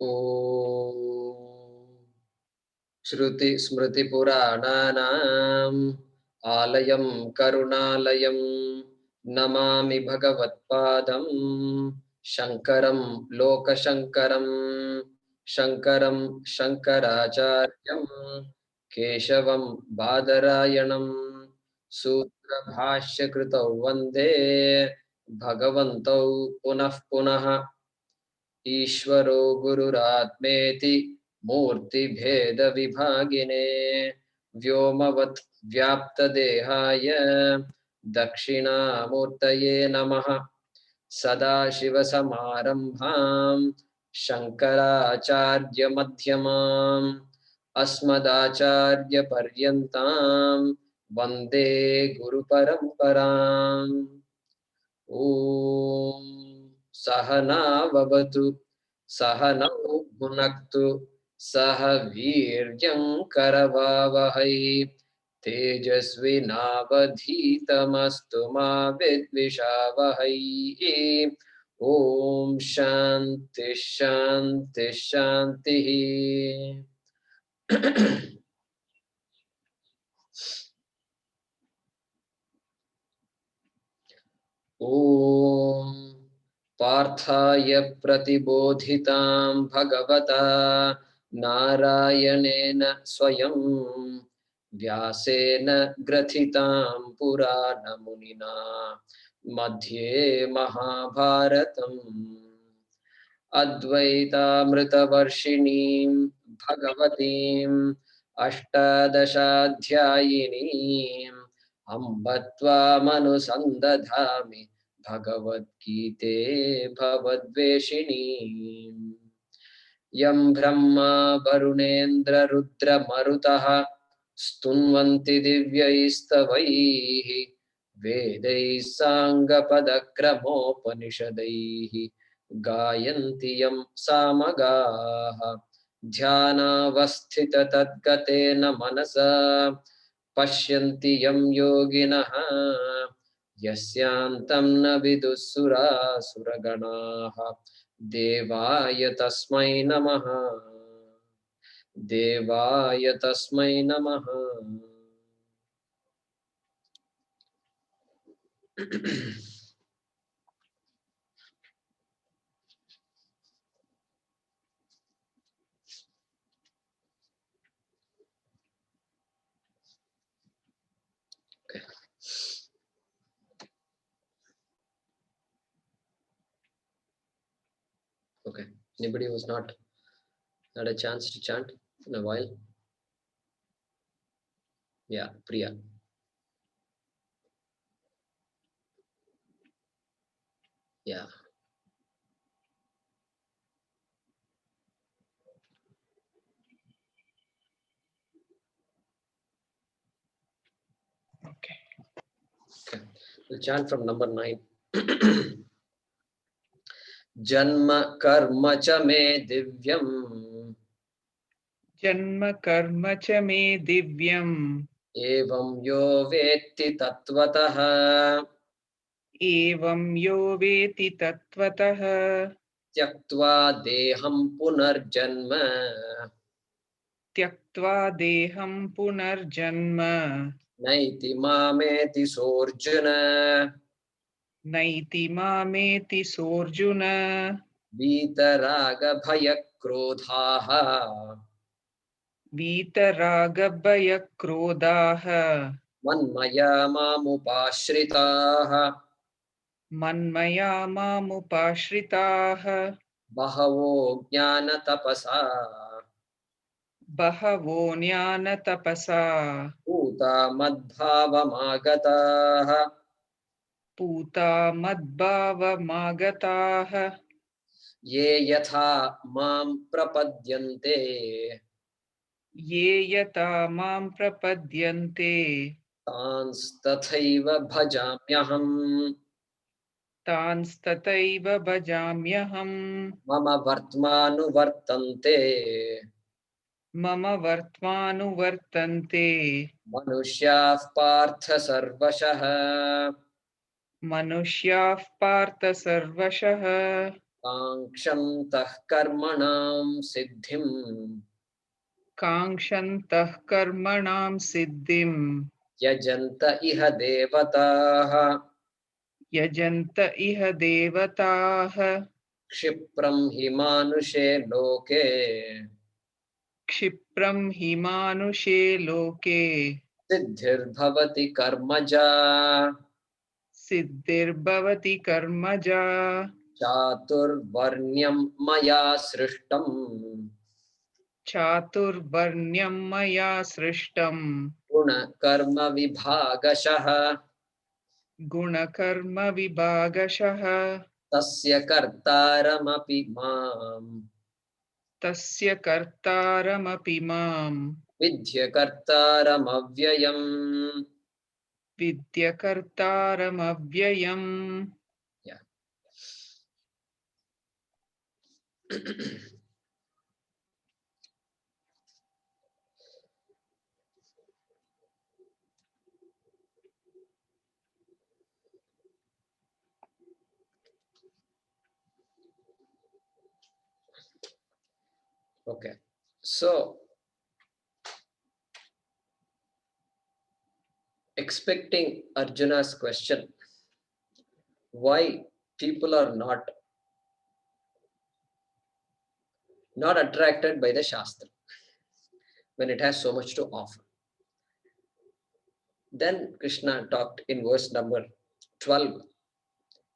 ॐ श्रुतिस्मृतिपुराणानाम् आलयं करुणालयं नमामि भगवत्पादं शङ्करं लोकशङ्करं शङ्करं शङ्कराचार्यं केशवं बादरायणं सूत्रभाष्यकृतौ वन्दे भगवन्तौ पुनः पुनः। ईश्वरो गुरुरात्मेति मूर्तिभेदविभागिने व्योमवत् व्याप्तदेहाय दक्षिणामूर्तये नमः। सदाशिवसमारम्भां शङ्कराचार्यमध्यमाम् अस्मदाचार्यपर्यन्तां वन्दे गुरुपरम्पराम्। ॐ सहना भवतु सहनौ भुनक्तु सह वीर्यं करवावहै तेजस्विनावधीतमस्तु मा विद्विषावहै। ॐ शान्ति शान्ति शान्तिः। ॐ पार्थाय प्रतिबोधितां भगवता नारायणेन स्वयं व्यासेन ग्रथितां पुराणमुनिना मध्ये महाभारतम् अद्वैतामृतवर्षिणीं भगवतीम् अष्टादशाध्यायिनीम् अम्ब त्वामनुसन्दधामि भगवद्गीते भवद्वेषिणीम्। यं ब्रह्मा वरुणेन्द्ररुद्रमरुतः स्तुन्वन्ति दिव्यैस्तवैः वेदैः साङ्गपदक्रमोपनिषदैः गायन्ति यं सामगाः ध्यानावस्थिततद्गतेन मनसा पश्यन्ति यं योगिनः यस्यान्तं न विदुःसुरासुरगणाः देवाय तस्मै नमः देवाय तस्मै नमः। Okay, anybody who's not had a chance to chant in a while? Yeah, Priya. Yeah. Okay. Okay. We'll chant from number 9. जन्म कर्म च मे दिव्यम् जन्म कर्म च मे दिव्यम् एवं यो वेत्ति तत्त्वतः एवं यो वेति तत्त्वतः त्यक्त्वा देहं पुनर्जन्म त्यक्त्वा देहं पुनर्जन्म नैति मामेति सोऽर्जुन नैति मामेति सोऽर्जुन वीतरागभयक्रोधाः वीतरागभयक्रोधाः मन्मया मामुपाश्रिताः मन्मया मामुपाश्रिताः बहवो ज्ञानतपसा बहवो ज्ञानतपसा पूता मद्भावमागताः पूता मद्भावमागताः ये यथा मां प्रपद्यन्ते ये यथा मां प्रपद्यन्ते तांस्तथैव भजाम्यहम् तांस्तथैव भजाम्यहम् मम वर्त्मानुवर्तन्ते मम वर्त्मानुवर्तन्ते मनुष्याः पार्थ सर्वशः मनुष्याः पार्थ सर्वशः काङ्क्षन्तः कर्मणां सिद्धिं काङ्क्षन्तः कर्मणां सिद्धिं यजन्त इह देवताः यजन्त इह देवताः क्षिप्रं हि मानुषे लोके क्षिप्रं हि मानुषे लोके सिद्धिर्भवति कर्मजा सिद्धिर्भवति कर्मजा चातुर्वर्ण्यं मया सृष्टम् चातुर्वर्ण्यं मया सृष्टं गुणकर्म विभागशः गुणकर्म विभागशः तस्य कर्तारमपि माम् तस्य कर्तारमपि मां विद्य कर्तारमव्ययम् विद्य कर्तारमव्ययम् Yeah. Okay, so expecting Arjuna's question, why people are not attracted by the Shastra when it has so much to offer. Then Krishna talked in verse number 12,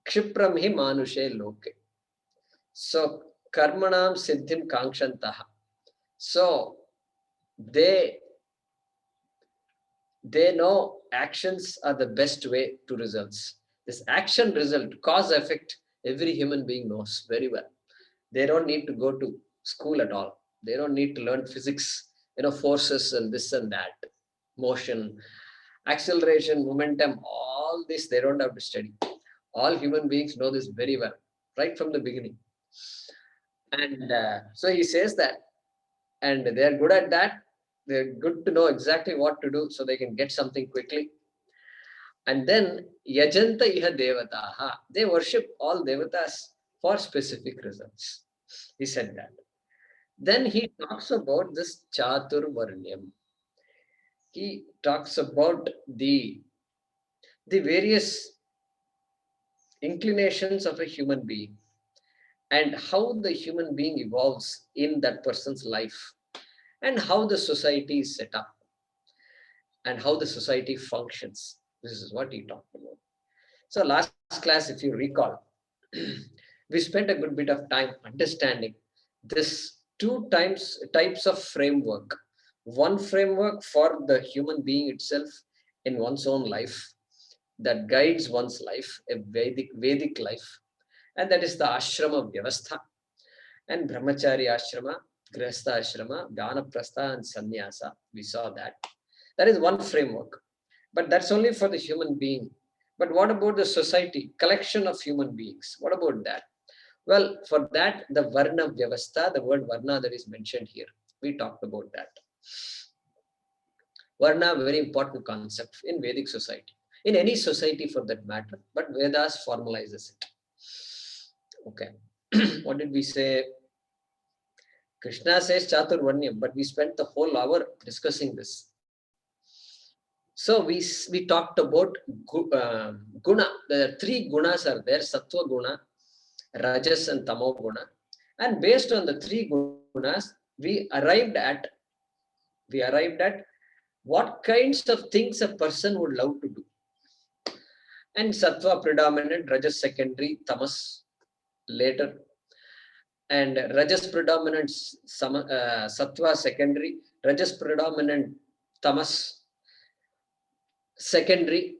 Kshipram hi manushe loke. So karmanam siddhim kangshantaha. So they know actions are the best way to results. This action result, cause effect, every human being knows very well. They don't need to go to school at all. They don't need to learn physics, forces and this and that, motion, acceleration, momentum, all this they don't have to study. All human beings know this very well, right from the beginning. And so he says that, and they're good at that. They're good to know exactly what to do so they can get something quickly. And then yajanta iha devataha, they worship all devatas for specific results. He said that. Then he talks about this chaturvarnyam. He talks about the various inclinations of a human being and how the human being evolves in that person's life and how the society is set up and how the society functions. This is what he talked about. So last class, if you recall, we spent a good bit of time understanding this two types of framework. One framework for the human being itself in one's own life that guides one's life, a Vedic life, and that is the ashrama vyavastha and brahmachari ashrama, grihastha ashrama, vanaprastha and sannyasa. We saw that. That is one framework, but that's only for the human being. But what about the society, collection of human beings? What about that? Well, for that, the varna vyavastha, the word varna that is mentioned here, we talked about that. Varna, very important concept in Vedic society, in any society for that matter, but Vedas formalizes it. Okay. What did we say? Krishna says Chaturvarnyam, but we spent the whole hour discussing this. So we talked about guna. The three gunas are there: sattva guna, rajas, and tamo guna. And based on the three gunas, we arrived at what kinds of things a person would love to do. And sattva predominant, rajas secondary, tamas later. And rajas predominant, sattva secondary, rajas predominant, tamas secondary,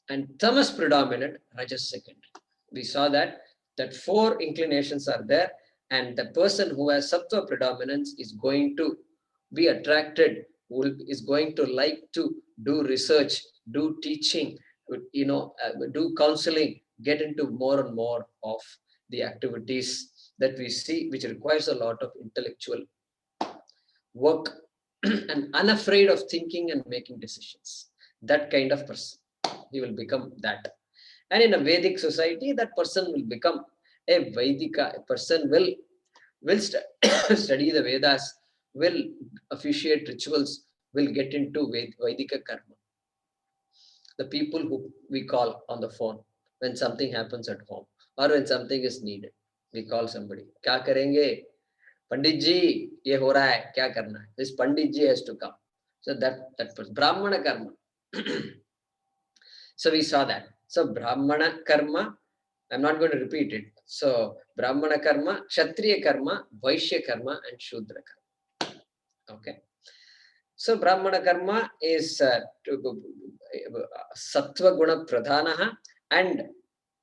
and tamas predominant, rajas secondary. We saw that four inclinations are there, and the person who has sattva predominance is going to be attracted, is going to like to do research, do teaching, do counseling, get into more and more of the activities that we see, which requires a lot of intellectual work and unafraid of thinking and making decisions. That kind of person, he will become that. And in a Vedic society, that person will become A Vaidika, a person will study the Vedas, will officiate rituals, will get into Vaidika karma. The people who we call on the phone when something happens at home or when something is needed, we call somebody. क्या करेंगे? Pandit ji, ये हो रहा है, क्या करना है? This Pandit ji has to come. So that person, Brahmana karma. So we saw that. So Brahmana karma, I'm not going to repeat it. So Brahmana karma, Kshatriya karma, Vaishya karma, and Shudra karma. Okay. So Brahmana karma is Sattva Guna Pradhanaha and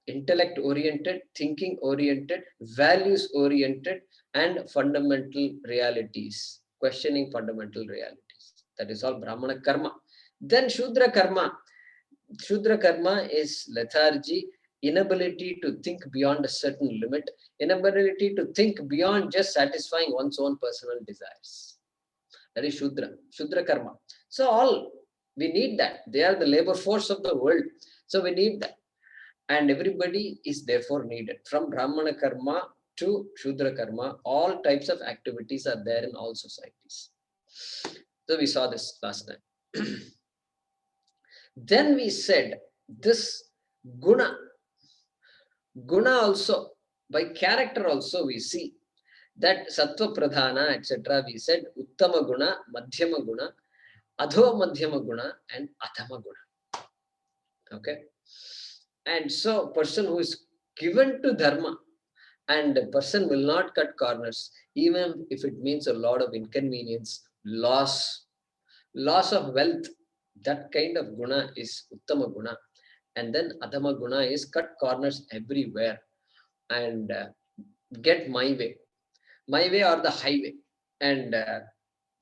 intellect oriented, thinking oriented, values oriented, and fundamental realities, questioning fundamental realities. That is all Brahmana karma. Then Shudra karma. Shudra karma is lethargy, inability to think beyond a certain limit, inability to think beyond just satisfying one's own personal desires. That is Shudra karma. So all we need that. They are the labor force of the world. So we need that. And everybody is therefore needed. From Brahmana karma to Shudra karma, all types of activities are there in all societies. So we saw this last time. Then we said this guna also, by character also we see that sattva pradhana, etc. We said uttama guna, madhyama guna, adho madhyama guna, and adhama guna. Okay. And so person who is given to dharma, and a person will not cut corners, even if it means a lot of inconvenience, loss of wealth. That kind of guna is uttama guna. And then adhama guna is cut corners everywhere and get my way or the highway. And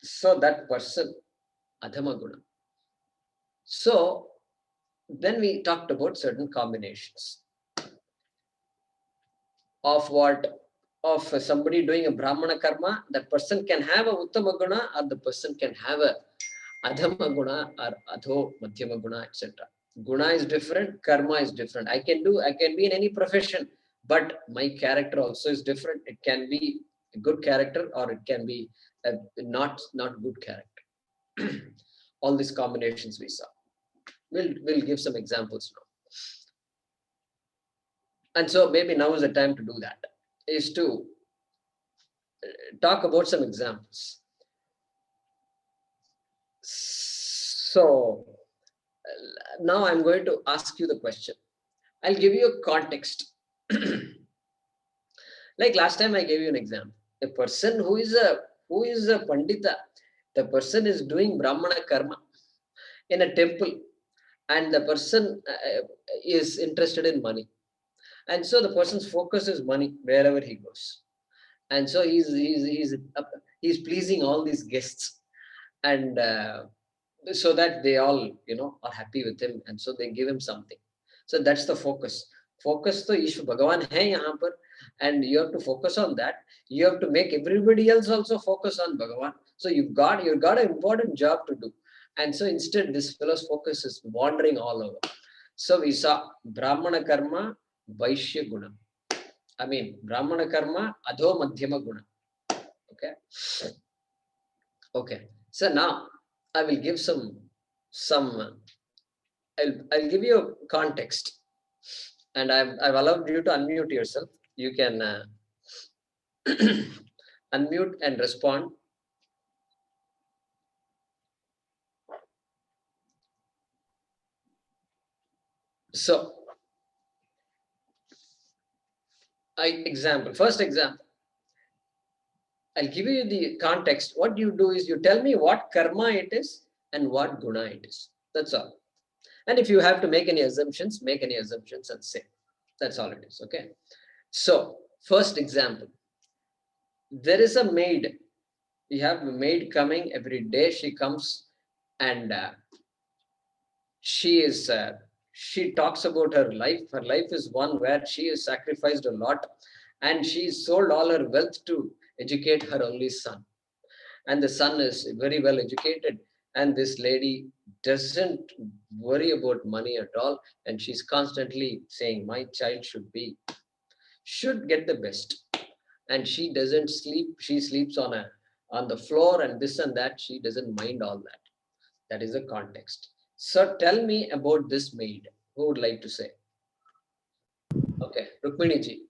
so that person, adhama guna. So then we talked about certain combinations of what, of somebody doing a brahmana karma. That person can have a uttama guna, or the person can have a adhama guna or adho madhyama guna, etc. Guna is different, karma is different. I can be in any profession, but my character also is different. It can be a good character or it can be a not good character. All these combinations we saw. We'll give some examples now. And so maybe now is the time to do that, is to talk about some examples. So now I'm going to ask you the question. I'll give you a context. Like last time I gave you an example. A person who is a pandita, the person is doing brahmana karma in a temple, and the person is interested in money. And so the person's focus is money wherever he goes. And so he's pleasing all these guests, and so that they all are happy with him, and so they give him something. So that's the focus. Focus to Ishwar Bhagavan hai yahan par, and you have to focus on that. You have to make everybody else also focus on Bhagavan. So you've got an important job to do. And so instead, this fellow's focus is wandering all over. So we saw Brahmana karma, Vaishya guna. I mean, Brahmana karma, Adho Madhyama guna. Okay. Okay. So now I will give I'll give you a context, and I've allowed you to unmute yourself. You can unmute and respond. So, first example, I'll give you the context. What you do is you tell me what karma it is and what guna it is. That's all. And if you have to make any assumptions and say. That's all it is. Okay. So, first example. There is a maid. We have a maid coming every day. She comes and she talks about her life. Her life is one where she has sacrificed a lot, and she sold all her wealth to educate her only son. And the son is very well educated, and this lady doesn't worry about money at all, and she's constantly saying, my child should be should get the best. And she doesn't sleep. She sleeps on the floor and this and that. She doesn't mind all that. That is the context. So tell me about this maid. Who would like to say? Okay, Rukmini ji.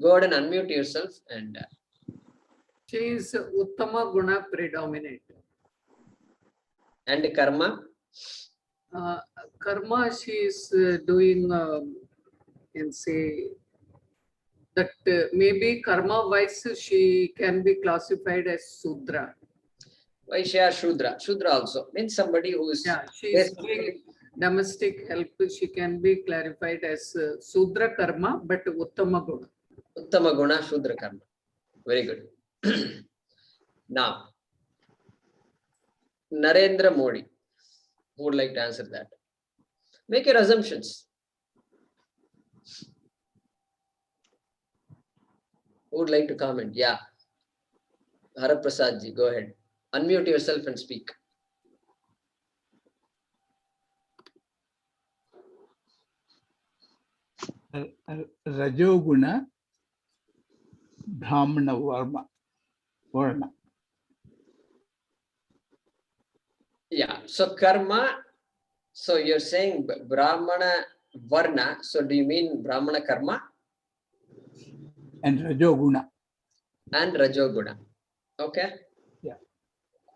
Go ahead and unmute yourself and she is Uttama Guna predominant. and karma. Karma, she is doing, can say that maybe karma wise she can be classified as Sudra. Vaishya Shudra. Shudra also means somebody who is Yeah, she is doing domestic help. She can be clarified as Sudra Karma, but Uttama Guna. Uttama Guna Shudra Karma. Very good. Now, Narendra Modi. Who would like to answer that? Make your assumptions. Who would like to comment? Yeah. Harap Prasad ji, go ahead. Unmute yourself and speak. Rajoguna Brahmana Varna. Yeah. So karma. So you're saying Brahmana Varna. So do you mean Brahmana Karma? And Rajoguna. And Rajoguna. Okay. Yeah.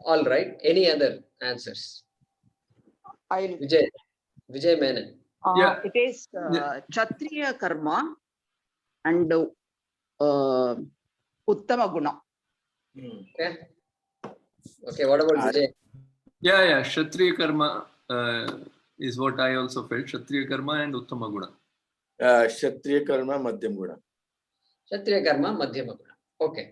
All right. Any other answers? Vijay Menon. Yeah. It is Kshatriya Karma and Uttama Guna. Okay. Okay. What about Vijay? Yeah. Kshatriya Karma is what I also felt. Kshatriya Karma and Uttama Guna. Kshatriya Karma, Madhyam Guna. Kshatriya Karma, Madhyama Guna. Okay.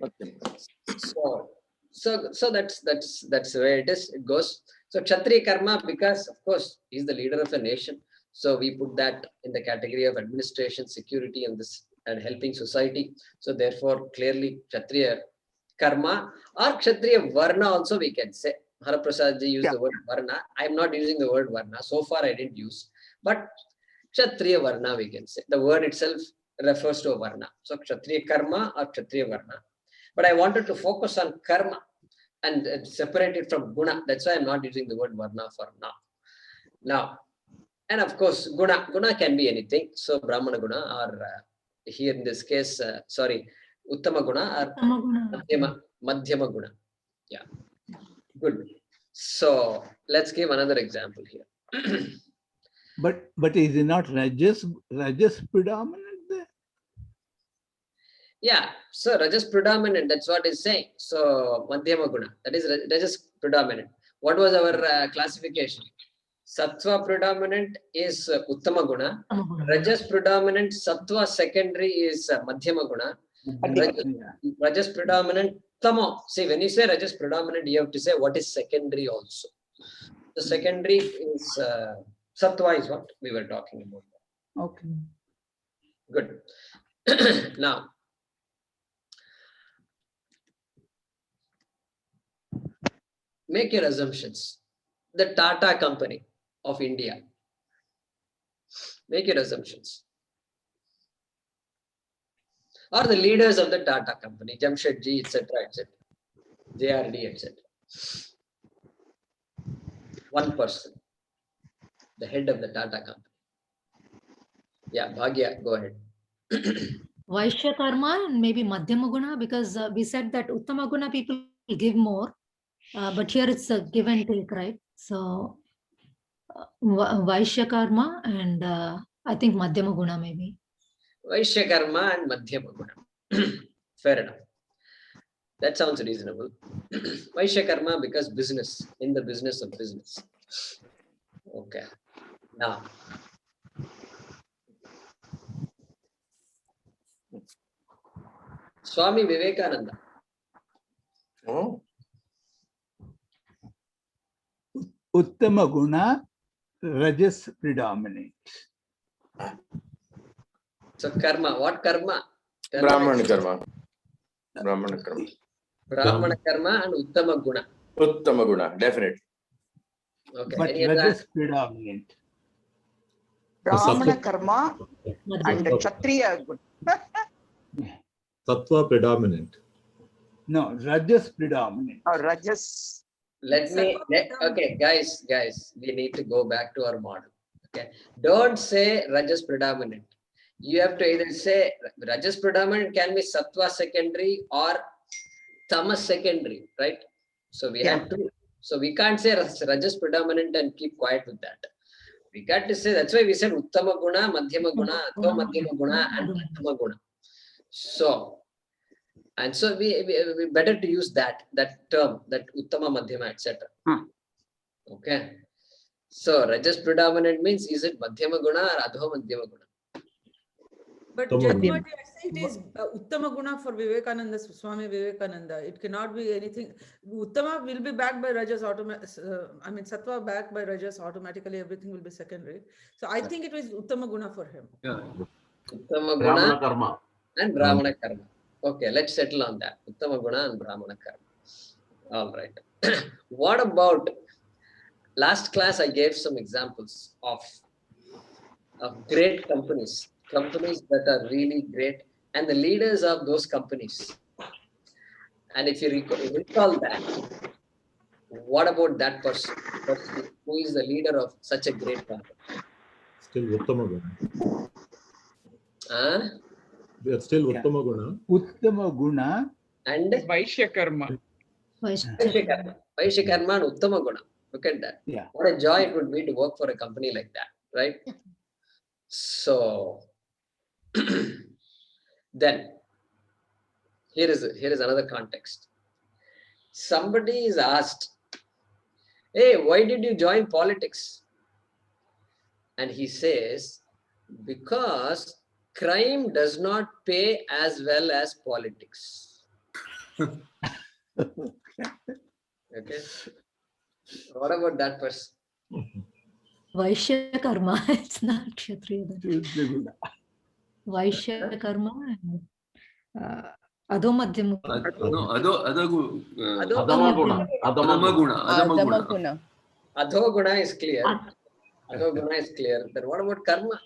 So that's the way it is. It goes. So Kshatriya Karma, because of course he's the leader of a nation. So we put that in the category of administration, security, and helping society. So therefore, clearly Kshatriya Karma or Kshatriya Varna also we can say. Haraprasad ji used the word Varna. I'm not using the word Varna. So far I didn't use. But Kshatriya Varna we can say. The word itself refers to a Varna. So Kshatriya Karma or Kshatriya Varna. But I wanted to focus on Karma and separate it from Guna. That's why I'm not using the word Varna for now. Now, and of course, Guna can be anything. So Brahmana Guna or here in this case, Uttama Guna or Madhyama Guna. Yeah. Good. So let's give another example here. But is it not Rajas predominant there? Yeah. So Rajas predominant. That's what it's saying. So Madhyama Guna. That is Rajas predominant. What was our classification? Sattva predominant is Uttama Guna. Rajas predominant, Sattva secondary is Madhyama Guna. Rajas predominant, Tamo. See, when you say Rajas predominant, you have to say what is secondary also. The secondary is Sattva is what we were talking about. Okay. Good. Now, make your assumptions. The Tata company of India. Make your assumptions. Or the leaders of the Tata company, Jamshedji, etc., JRD, etc. One person, the head of the Tata company. Yeah, Bhagya, go ahead. Vaishya Karma and maybe Madhyama Guna, because we said that Uttama Guna people give more, but here it's a give and take, right? So Vaishya Karma and I think Madhyama Guna maybe. Vaishya Karma and Madhyama Guna. Fair enough. That sounds reasonable. Vaishya Karma because business, in the business of business. Okay. Now, Swami Vivekananda. Oh. Uttama Guna, Rajas predominant. So karma, what karma? Brahmana Karma. Brahmana Karma. Brahmana Karma and Uttama Guna. Uttama Guna, definitely. Okay. But Rajas predominant. Brahmana karma and Madhyama. Kshatriya guna. Sattva predominant. No, Rajas predominant. Or Rajas. Okay, guys, we need to go back to our model. Okay, don't say Rajas predominant. You have to either say Rajas predominant can be Sattva secondary or Tamas secondary, right? So we have to. So we can't say Rajas predominant and keep quiet with that. We got to say, that's why we said Uttama guna, Madhyama guna, Adho Madhyama guna, and Uttama guna. So, and so we better to use that term, that Uttama, Madhyama, etc. Okay. So Rajas predominant means, is it Madhyama guna or Adho Madhyama guna? But Uttama Jadmati, guna. I say it is Uttama guna for Vivekananda, Swami Vivekananda. It cannot be anything. Uttama will be backed by Rajas I mean, Sattva backed by Rajas automatically. Everything will be secondary. So I think it was Uttama guna for him. Yeah. Uttama Brahmana guna karma. and Brahmana karma. Okay, let's settle on that. Uttama guna and Brahmana karma. All right. What about last class? I gave some examples of great companies that are really great, and the leaders of those companies. And if you recall that, what about that person who is the leader of such a great company? Still Uttama guna. They are still Yeah. Uttama guna. Uttama guna And Vaishya karma. Vaishya. Vaishya karma and Uttama guna. Look at that. Yeah. What a joy it would be to work for a company like that, right? So then here is another context. Somebody is asked, hey, why did you join politics? And he says, because crime does not pay as well as politics. Okay. What about that person? Vaishya karma. It's not Kshatriya. Shuddha guna. Vaishya karma and Adho Madhyama. No, Adho Adama guna. Adama guna. Guna. Adho guna is clear. Adho guna is clear. Then what about karma?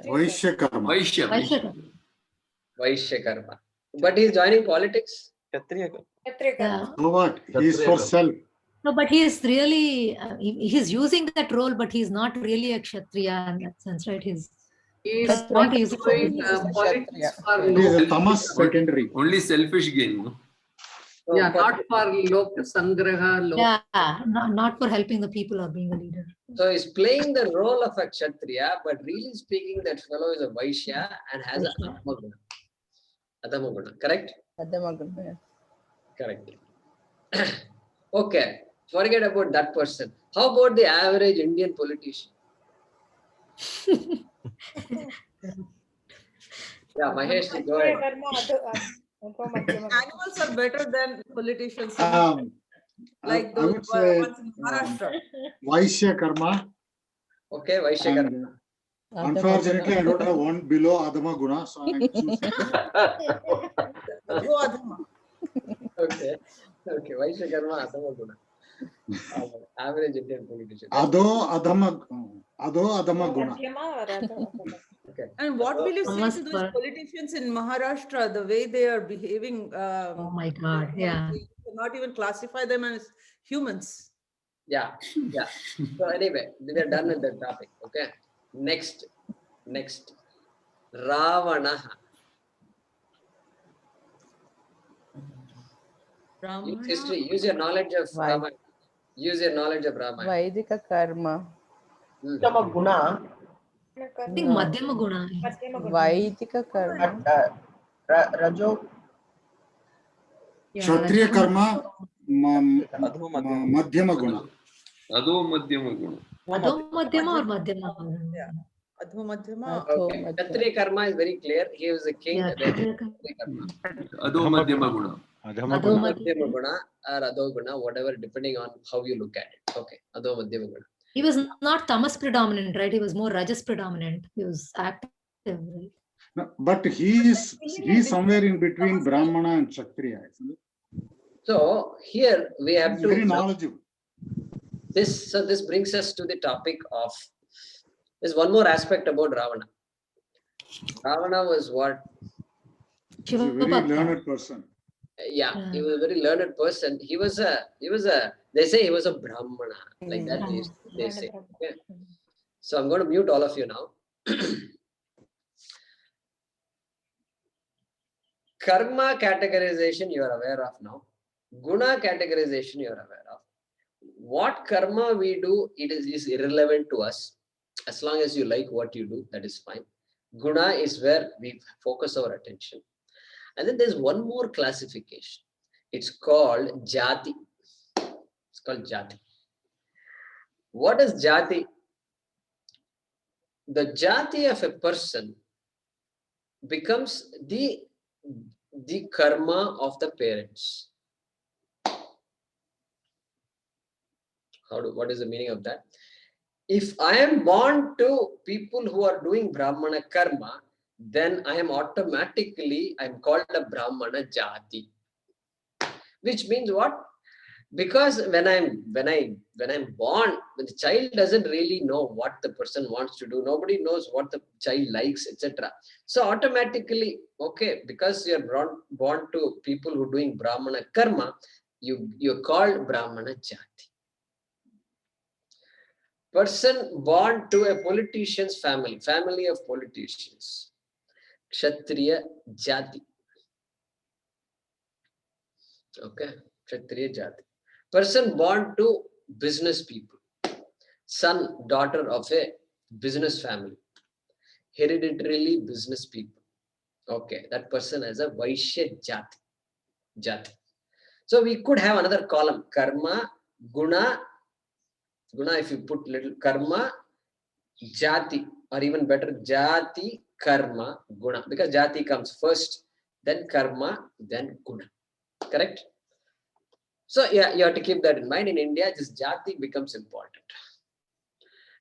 Vaishya karma. Vaishya. Vaishya karma. Vaishya karma. But he's joining politics. Yeah. So what? He is for self. No, but he is really, he's using that role, but he's not really a Kshatriya in that sense, right? He's He Just is trying not to use it for doing business. politics for He is lok. a tamas secondary. Only selfish gain. No? Yeah, not for lok sangraha. Lok. Yeah, not for helping the people or being a leader. So he's playing the role of a Kshatriya, but really speaking, that fellow is a Vaishya and has a Vaishya. Atma guna. Adama guna, correct? Adama guna. Correct. Okay, forget about that person. How about the average Indian politician? Yeah, Mahesh, go ahead. Animals are better than politicians. Like I would those say ones in Maharashtra. Vaishya karma. Okay, Vaishya karma. And unfortunately, I don't have one below Adama guna, so I'm choosing. Adho Adhama. Okay, Vaishya karma, Adama guna. Average Indian politician. Adho Adama guna. Okay. And what will you say Tamas to those par- politicians in Maharashtra, the way they are behaving? Oh my God, yeah. You cannot even classify them as humans. Yeah. So anyway, we are done with that topic. Okay. Next. Ravana. Use history. Use your knowledge of Right. Ramayana. Use your knowledge of Ramayana. Vaidika karma. Uttama guna. I think Madhyama Guna. Vaidika karma. Rajo. Yeah, Kshatriya Rajoguna. karma. Madhyama guna. Adho Madhyama guna. Adho Madhyama or Madhyama Guna? Yeah. Adho Madhyama. Okay. Kshatriya karma is very clear. He was a king. Yeah, Kshatriya Karma. Adho Madhyama guna. Adho Madhyama Madhyama. guna or Adho guna, whatever, depending on how you look at it. Okay. Adho Madhyama guna. He was not Tamas predominant, right? He was more Rajas predominant. He was active, right? No, but he is somewhere in between Brahmana and Kshatriya. Isn't it? So here we have Very to. knowledgeable. This brings us to the topic of There's one more aspect about Ravana. Ravana was what? He's a very learned person. Yeah, he was a very learned person. He was a, they say he was a Brahmana, like that they say. Okay. So I'm going to mute all of you now. Karma categorization you are aware of now. Guna categorization you are aware of. What karma we do, it is irrelevant to us. As long as you like what you do, that is fine. Guna is where we focus our attention. And then there's one more classification. It's called Jathi. It's called Jathi. What is Jathi? The Jathi of a person becomes the karma of the parents. What is the meaning of that? If I am born to people who are doing Brahmana karma, then I am automatically, I'm called a Brahmana Jati. Which means what? Because when I'm born, when the child doesn't really know what the person wants to do, nobody knows what the child likes, etc. So automatically, okay, because you're born to people who are doing Brahmana karma, you're called Brahmana Jati. Person born to a politician's family of politicians, Kshatriya Jati. Okay, Kshatriya Jati. Person born to business people, son, daughter of a business family, hereditarily business people. Okay, that person has a Vaishya Jati. So we could have another column, karma, guna, if you put little karma, Jati, or even better, Jati, karma, guna, because Jati comes first, then karma, then guna. Correct? So yeah, you have to keep that in mind. In India, this Jati becomes important.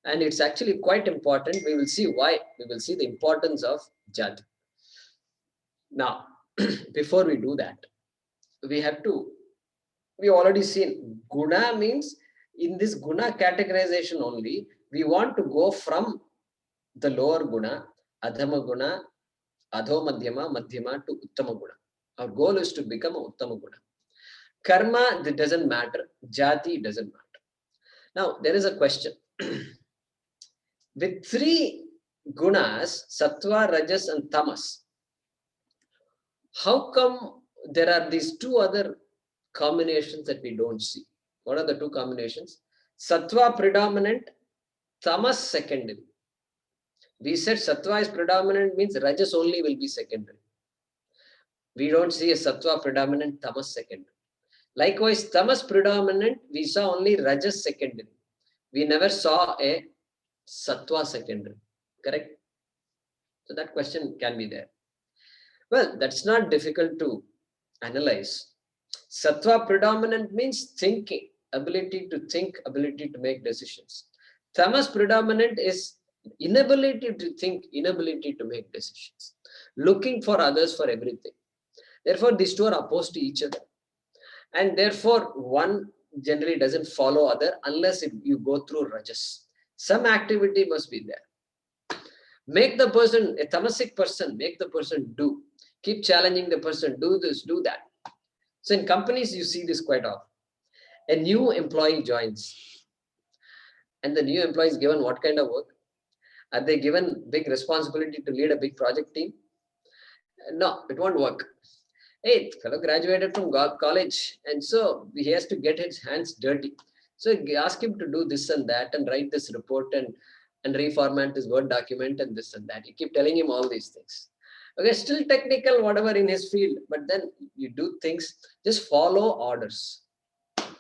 And it's actually quite important. We will see why. We will see the importance of Jati. Now, before we do that, we already seen guna means, in this guna categorization only, we want to go from the lower guna, adhama guna, adho madhyama to uttama guna. Our goal is to become a uttama guna. Karma, that doesn't matter. Jati doesn't matter. Now, there is a question. With 3 gunas, sattva, rajas, and tamas, how come there are these 2 other combinations that we don't see? What are the 2 combinations? Sattva predominant, tamas secondary. We said sattva is predominant means rajas only will be secondary. We don't see a sattva predominant, tamas secondary. Likewise, tamas predominant, we saw only rajas secondary. We never saw a sattva secondary. Correct? So that question can be there. Well, that's not difficult to analyze. Sattva predominant means thinking, ability to think, ability to make decisions. Tamas predominant is inability to think, inability to make decisions. Looking for others for everything. Therefore, these 2 are opposed to each other. And therefore, one generally doesn't follow other unless you go through rajas. Some activity must be there. Make the person, a tamasic person, make the person do. Keep challenging the person, do this, do that. So in companies, you see this quite often. A new employee joins. And the new employee is given what kind of work? Are they given big responsibility to lead a big project team? No, it won't work. Hey, fellow graduated from college, and so he has to get his hands dirty. So ask him to do this and that, and write this report, and reformat his Word document, and this and that. You keep telling him all these things. Okay, still technical, whatever in his field, but then you do things, just follow orders.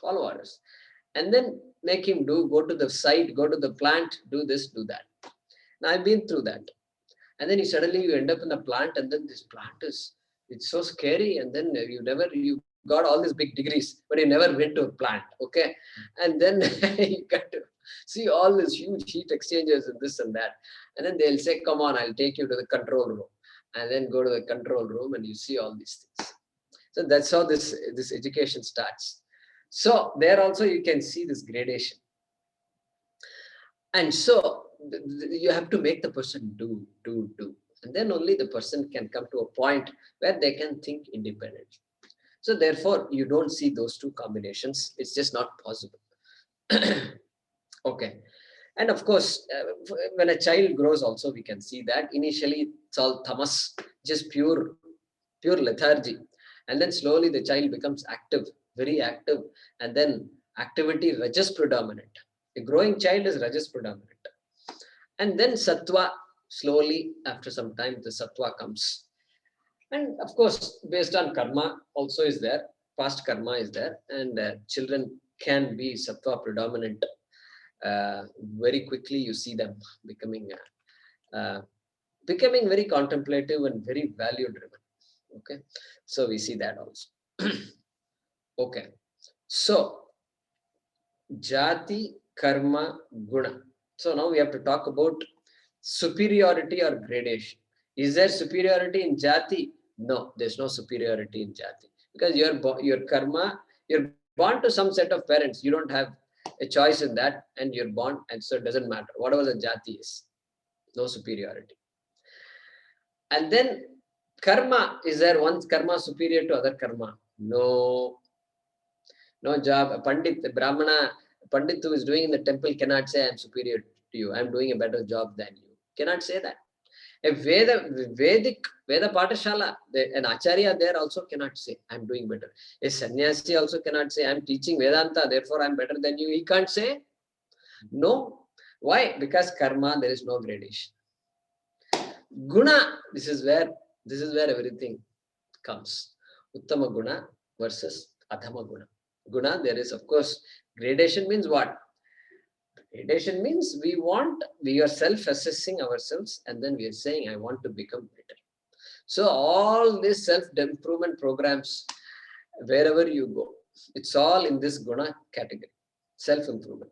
Follow orders. And then make him go to the site, go to the plant, do this, do that. Now, I've been through that. And then you end up in the plant, and then this plant it's so scary, and then you got all these big degrees, but you never went to a plant, okay? And then you got to see all these huge heat exchangers and this and that. And then they'll say, come on, I'll take you to the control room. And then go to the control room and you see all these things. So that's how this education starts. So there also you can see this gradation. And so you have to make the person do. And then only the person can come to a point where they can think independently. So therefore, you don't see those two combinations. It's just not possible. Okay. And of course, when a child grows also, we can see that initially it's all tamas, just pure lethargy. And then slowly the child becomes active, very active. And then activity rajas predominant. A growing child is rajas predominant. And then sattva, slowly after some time, the sattva comes. And of course, based on karma also is there, past karma is there, and children can be sattva predominant. Very quickly you see them becoming very contemplative and very value driven. Okay, so we see that also. Okay, so jati, karma, guna. So now we have to talk about superiority or gradation. Is there superiority in jati? No, there's no superiority in jati, because your karma, you're born to some set of parents. You don't have a choice in that, and you're born, and so it doesn't matter whatever the jati is. No superiority. And then karma, is there one karma superior to other karma? No. No job. A pandit, a brahmana, a pandit who is doing in the temple cannot say I'm superior to you, I'm doing a better job than you. Cannot say that. A Veda Patashala, an Acharya there also cannot say I'm doing better. A sannyasi also cannot say I'm teaching Vedanta, therefore I'm better than you. He can't say. No. Why? Because karma, there is no gradation. Guna, this is where everything comes. Uttama guna versus adhama guna. Guna, there is of course gradation. Means what? Gradation means we are self-assessing ourselves, and then we are saying I want to become better. So all these self-improvement programs, wherever you go, it's all in this guna category, self-improvement.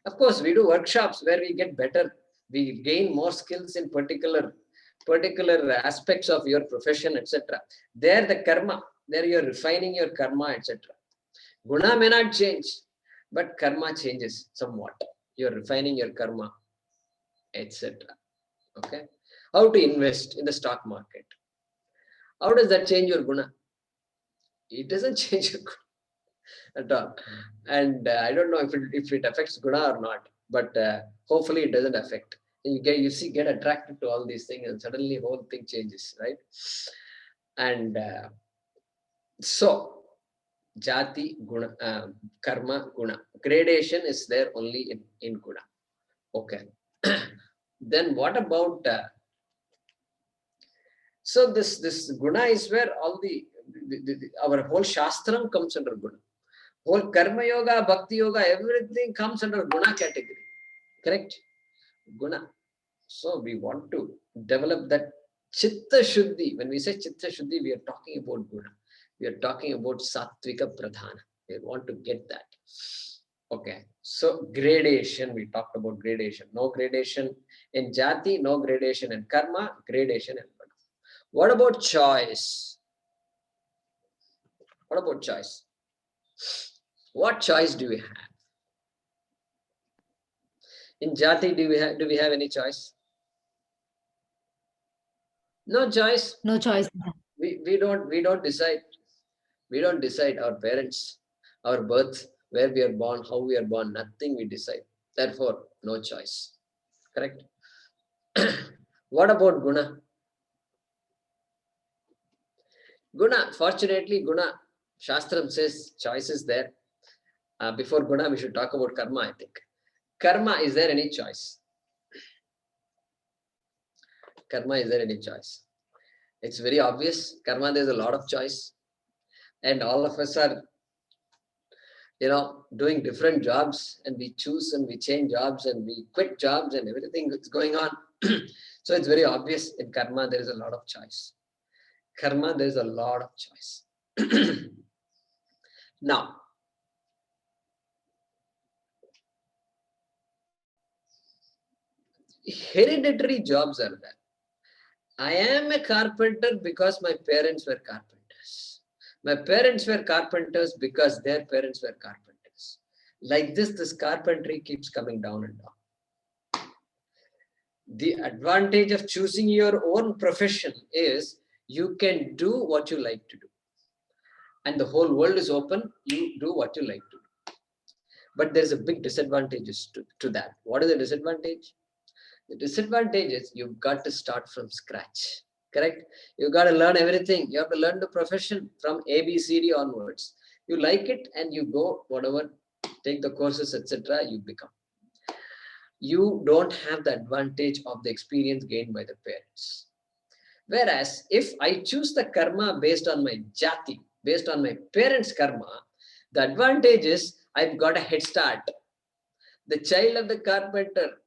Of course, we do workshops where we get better, we gain more skills in particular aspects of your profession, etc. There the karma, there you're refining your karma, etc. Guna may not change, but karma changes somewhat. You're refining your karma, etc. Okay. How to invest in the stock market? How does that change your guna? It doesn't change your guna at all. And I don't know if it affects guna or not, but hopefully it doesn't affect. You get attracted to all these things, and suddenly whole thing changes, right? And so jati, guna, karma, guna. Gradation is there only in guna. Okay. Then what about so this guna is where all our whole shastram comes under guna. Whole karma yoga, bhakti yoga, everything comes under guna category. Correct? Guna. So we want to develop that chitta shuddhi. When we say chitta shuddhi, we are talking about guna. We are talking about sattvika pradhana. We want to get that. Okay. So gradation, we talked about gradation. No gradation in jati, no gradation in karma, gradation in guna. What about choice? What about choice? What choice do we have? In jati, do we have any choice? No choice. No choice. We don't decide. We don't decide our parents, our birth, where we are born, how we are born, nothing we decide. Therefore, no choice. Correct? What about guna? Guna, fortunately, guna, Shastram says choice is there. Before guna, we should talk about karma, I think. Karma, is there any choice? Karma, is there any choice? It's very obvious. Karma, there's a lot of choice. And all of us are, doing different jobs, and we choose and we change jobs and we quit jobs and everything is going on. So it's very obvious in karma, there is a lot of choice. Karma, there is a lot of choice. Now, hereditary jobs are there. I am a carpenter because my parents were carpenters. My parents were carpenters because their parents were carpenters. Like this carpentry keeps coming down and down. The advantage of choosing your own profession is you can do what you like to do. And the whole world is open, you do what you like to do. But there's a big disadvantage to that. What is the disadvantage? The disadvantage is you've got to start from scratch. Correct? You've got to learn everything. You have to learn the profession from A, B, C, D onwards. You like it and you go, whatever, take the courses, etc. You become. You don't have the advantage of the experience gained by the parents. Whereas if I choose the karma based on my jati, based on my parents' karma, the advantage is I've got a head start. The child of the carpenter,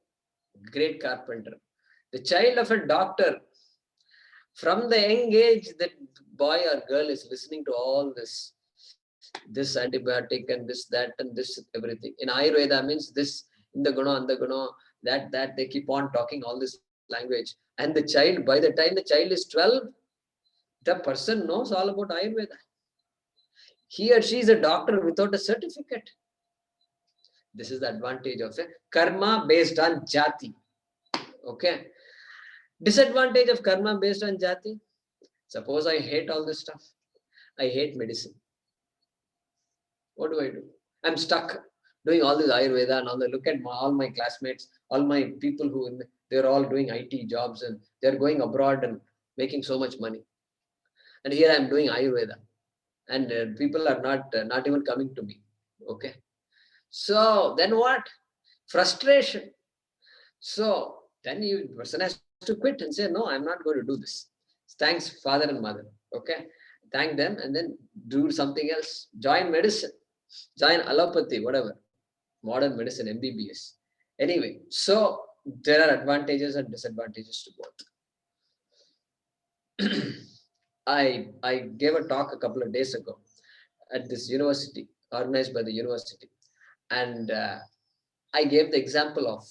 great carpenter. The child of a doctor, from the young age, that boy or girl is listening to all this antibiotic and this, that, and this, everything. In Ayurveda means this, in the guna, and the guna, that they keep on talking all this language. And the child, by the time the child is 12, the person knows all about Ayurveda. He or she is a doctor without a certificate. This is the advantage of a karma based on jati. Okay. Disadvantage of karma based on jati. Suppose I hate all this stuff. I hate medicine. What do? I'm stuck doing all this Ayurveda and all that. Look at all my classmates, all my people they're all doing IT jobs and they're going abroad and making so much money. And here I'm doing Ayurveda. And people are not even coming to me. Okay. So then what? Frustration. So then the person has to quit and say, no, I'm not going to do this. Thanks, father and mother. Okay. Thank them and then do something else. Join medicine. Join allopathy, whatever. Modern medicine, MBBS. Anyway, so there are advantages and disadvantages to both. I gave a talk a couple of days ago at this university, organized by the university. And I gave the example of,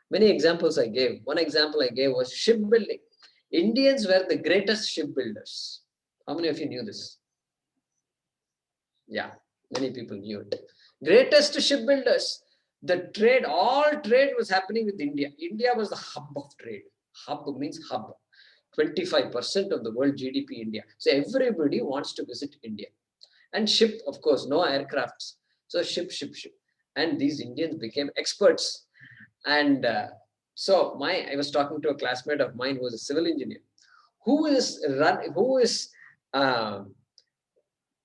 many examples I gave. One example I gave was shipbuilding. Indians were the greatest shipbuilders. How many of you knew this? Yeah, many people knew it. Greatest shipbuilders. The trade, all trade was happening with India. India was the hub of trade. Hub means hub. 25% of the world GDP, India. So everybody wants to visit India. And ship, of course, no aircrafts. So ship. And these Indians became experts. And so I was talking to a classmate of mine who was a civil engineer, who is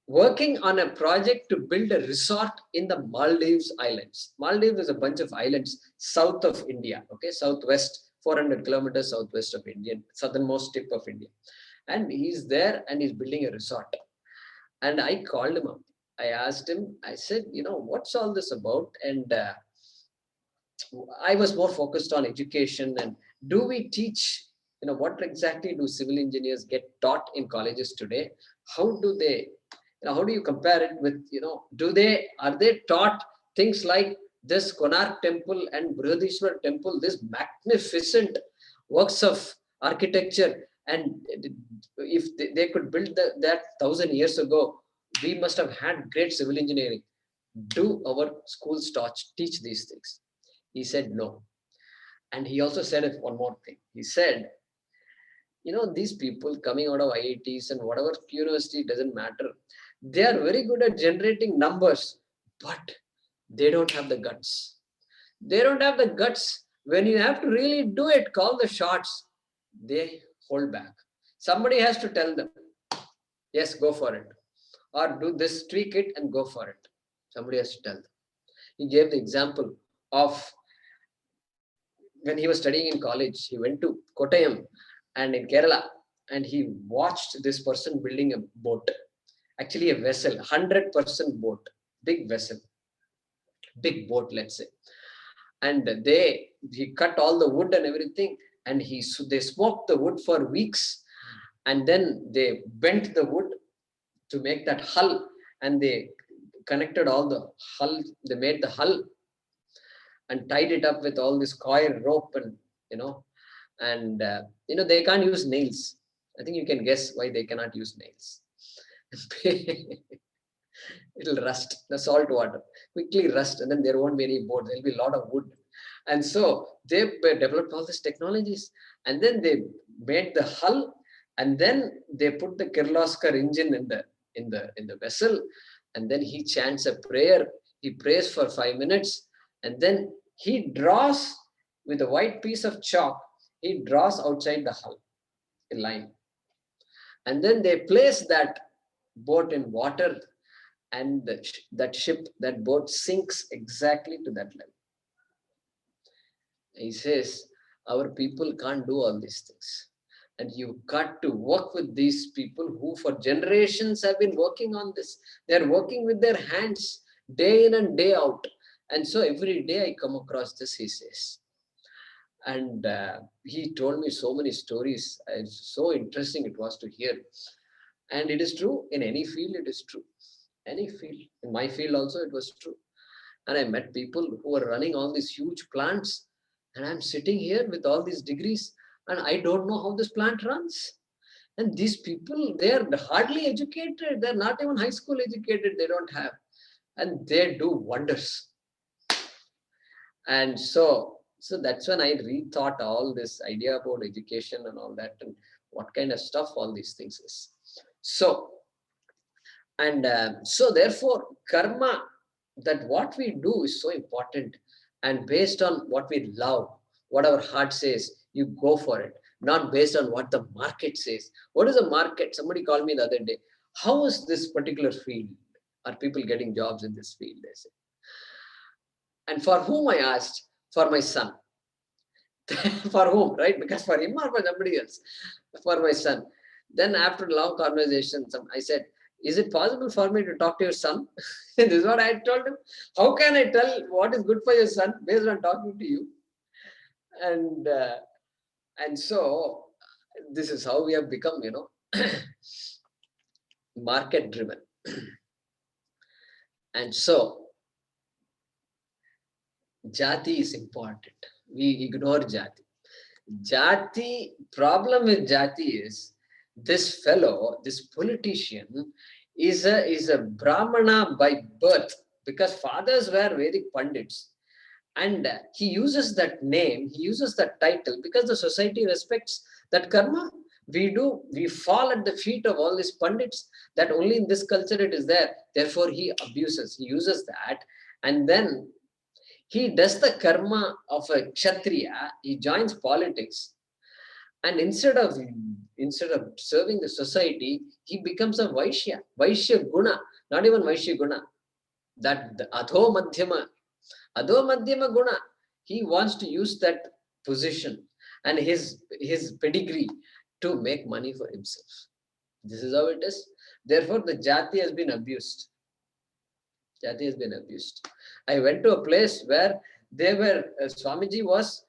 working on a project to build a resort in the Maldives Islands. Maldives is a bunch of islands south of India, okay, southwest, 400 kilometers southwest of India, southernmost tip of India. And he's there and he's building a resort. And I called him up. I asked him, I said, what's all this about? And I was more focused on education and do we teach, what exactly do civil engineers get taught in colleges today? How do they, how do you compare it with, are they taught things like this Konark temple and Brihadishwar temple, this magnificent works of architecture? And if they could build that 1,000 years ago, we must have had great civil engineering. Do our schools teach these things? He said no. And he also said one more thing. He said, these people coming out of IITs and whatever university, doesn't matter. They are very good at generating numbers, but they don't have the guts. They don't have the guts. When you have to really do it, call the shots, they hold back. Somebody has to tell them, yes, go for it. Or do this, tweak it and go for it. Somebody has to tell them. He gave the example of when he was studying in college, he went to Kottayam and in Kerala, and he watched this person building a boat, actually a vessel, 100% boat, big vessel, big boat, let's say. And he cut all the wood and everything, and they smoked the wood for weeks, and then they bent the wood to make that hull, and they connected all the hull, they made the hull and tied it up with all this coir rope and, they can't use nails. I think you can guess why they cannot use nails. It'll rust, the salt water, quickly rust, and then there won't be any boat. There'll be a lot of wood. And so they developed all these technologies, and then they made the hull, and then they put the Kirloskar engine in the vessel, and then he chants a prayer. He prays for 5 minutes, and then he draws with a white piece of chalk. He draws outside the hull a line, and then they place that boat in water, and that boat sinks exactly to that level. He says, our people can't do all these things. And you've got to work with these people who for generations have been working on this. They're working with their hands day in and day out. And so every day I come across this, he says. And he told me so many stories. So interesting it was to hear. And it is true. In any field, it is true. Any field. In my field also, it was true. And I met people who were running all these huge plants. And I'm sitting here with all these degrees, and I don't know how this plant runs. And these people, they are hardly educated. They're not even high school educated. They don't have. And they do wonders. And so that's when I rethought all this idea about education and all that, and what kind of stuff all these things is. So therefore, karma, that what we do is so important. And based on what we love, what our heart says, you go for it. Not based on what the market says. What is the market? Somebody called me the other day. How is this particular field? Are people getting jobs in this field? They say. And for whom I asked? For my son. For whom, right? Because for him or for somebody else? For my son. Then after a long conversation, I said, is it possible for me to talk to your son? This is what I told him. How can I tell what is good for your son based on talking to you? And so this is how we have become, market driven. And so Jati is important. We ignore Jati. Jati, problem with Jati is this fellow, this politician is a Brahmana by birth, because fathers were Vedic Pandits. And he uses that name, he uses that title because the society respects that karma. We fall at the feet of all these Pandits, that only in this culture it is there. Therefore, he abuses, he uses that. And then he does the karma of a Kshatriya, he joins politics. And instead of serving the society, he becomes a Vaishya Guna, not even Vaishya Guna. That the Adho Madhyama Guna, he wants to use that position and his pedigree to make money for himself. This is how it is. Therefore, the Jati has been abused. Jati has been abused. I went to a place where Swamiji was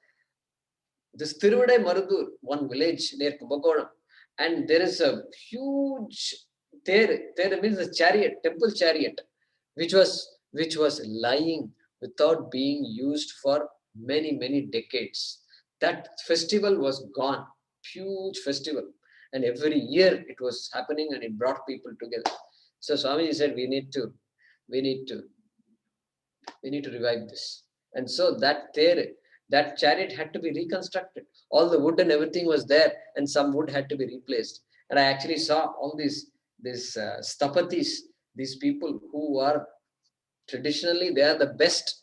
this Tiruvadai Marudur, one village near Kumbakonam, and there is a huge there means a chariot, temple chariot, which was lying without being used for many decades. That festival was gone, huge festival, and every year it was happening, and it brought people together. So Swamiji said, we need to revive this. And so that chariot had to be reconstructed. All the wood and everything was there, and some wood had to be replaced. And I actually saw all these stapatis, these people who are traditionally, they are the best,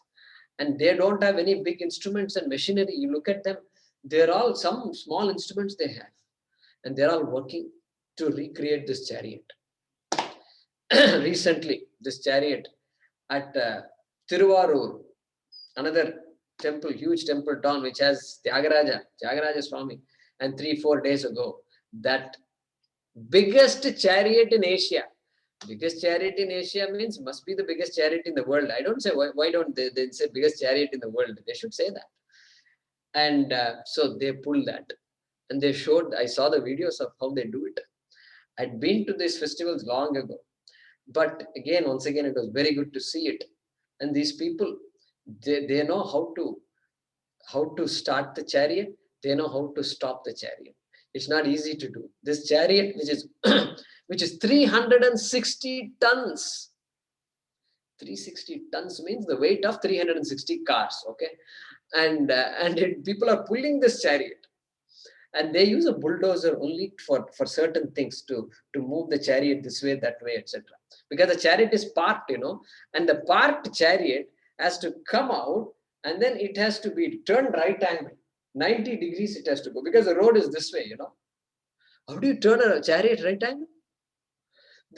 and they don't have any big instruments and machinery. You look at them, they're all some small instruments they have, and they're all working to recreate this chariot. Recently, this chariot at Tiruvarur, another temple, huge temple town, which has Tyagaraja Swami, and 3-4 days ago, that biggest chariot in Asia. Biggest chariot in Asia means must be the biggest chariot in the world. I don't say, why don't they say biggest chariot in the world? They should say that. And so they pulled that, and they showed, I saw the videos of how they do it. I'd been to these festivals long ago, but once again, it was very good to see it. And these people, they know how to start the chariot. They know how to stop the chariot. It's not easy to do. This chariot, which is 360 tons. 360 tons means the weight of 360 cars. Okay, and people are pulling this chariot, and they use a bulldozer only for certain things to move the chariot this way, that way, etc. Because the chariot is parked, and the parked chariot has to come out, and then it has to be turned right angle, 90 degrees it has to go, because the road is this way, How do you turn a chariot right angle?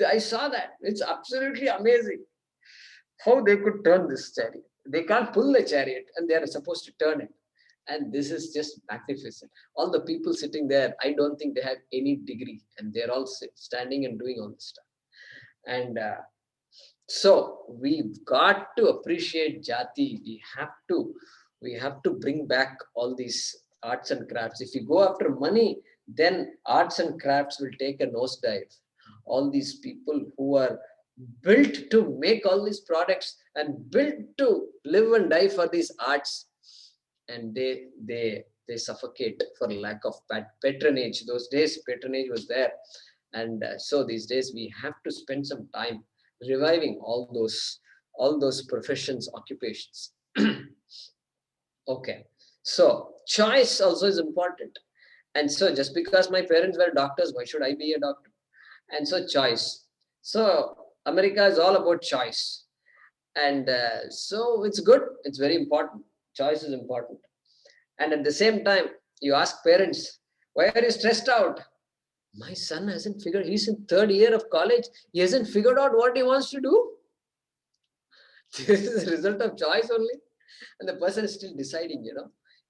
I saw that. It's absolutely amazing how they could turn this chariot. They can't pull the chariot, and they are supposed to turn it. And this is just magnificent. All the people sitting there, I don't think they have any degree, and they're all standing and doing all this stuff. And so we've got to appreciate Jati. We have to bring back all these arts and crafts. If you go after money, then arts and crafts will take a nosedive. All these people who are built to make all these products and built to live and die for these arts, and they suffocate for lack of patronage. Those days patronage was there, and so these days we have to spend some time reviving all those professions, occupations. Okay, so choice also is important. And so just because my parents were doctors, why should I be a doctor? And so choice. So America is all about choice, and so it's good. It's very important. Choice is important. And at the same time, you ask parents, why are you stressed out? My son hasn't figured, he's in 3rd year of college. He hasn't figured out what he wants to do. This is the result of choice only. And the person is still deciding,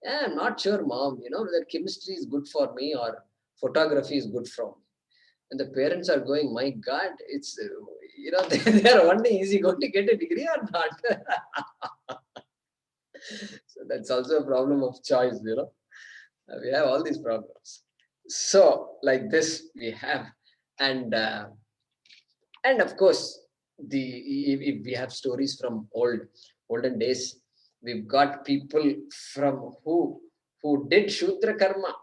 Yeah, I'm not sure, mom, whether chemistry is good for me or photography is good for me. And the parents are going, my God, it's, they are wondering, is he going to get a degree or not? So that's also a problem of choice, We have all these problems. So like this we have, and of course, if we have stories from olden days, we've got people from who did Shudra karma.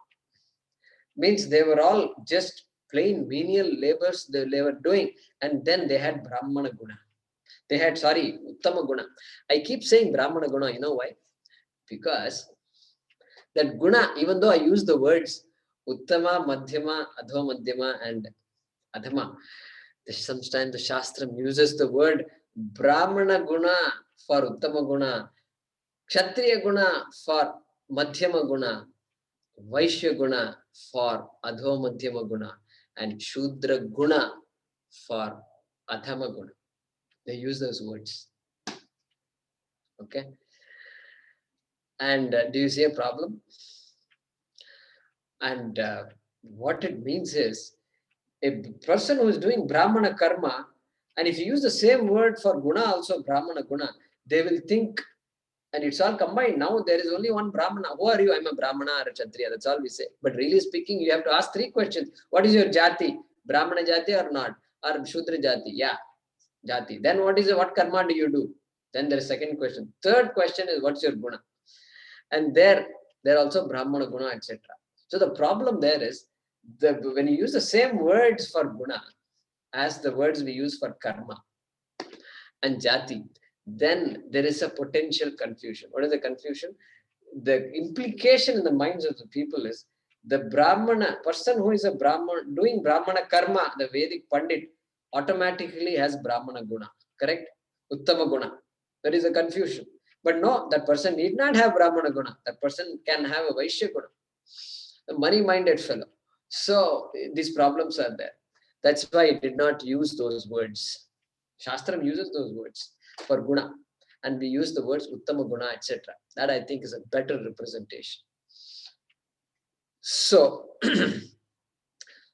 Means they were all just plain menial labors they were doing, and then they had Brahmana guna. They had, Uttama guna. I keep saying Brahmana guna, you know why? Because that guna, even though I use the words Uttama, Madhyama, Adho Madhyama, and Adhama, sometimes the Shastram uses the word Brahmana guna for Uttama guna, Kshatriya guna for Madhyama guna, Vaishya guna for Adho Madhyama guna, and Shudra guna for Adhama guna. They use those words. Okay. And do you see a problem? And what it means is, a person who is doing Brahmana karma, and if you use the same word for guna also, Brahmana guna, they will think, and it's all combined. Now there is only one Brahmana. Who are you? I'm a Brahmana or a Kshatriya. That's all we say. But really speaking, you have to ask 3 questions. What is your Jati? Brahmana Jati or not? Or Shudra Jati? Yeah, Jati. Then what karma do you do? Then there is 2nd question. 3rd question is, what's your guna? And there also Brahmana guna, etc. So the problem there is, when you use the same words for guna as the words we use for karma and Jati, then there is a potential confusion. What is the confusion? The implication in the minds of the people is, the Brahmana person who is a Brahmana doing Brahmana karma, the Vedic Pandit, automatically has Brahmana guna, correct? Uttama guna. There is a confusion. But no, that person need not have Brahmana guna. That person can have a Vaishya guna, a money-minded fellow. So these problems are there. That's why I did not use those words. Shastram uses those words for guna, and we use the words Uttama guna, etc. That I think is a better representation. So,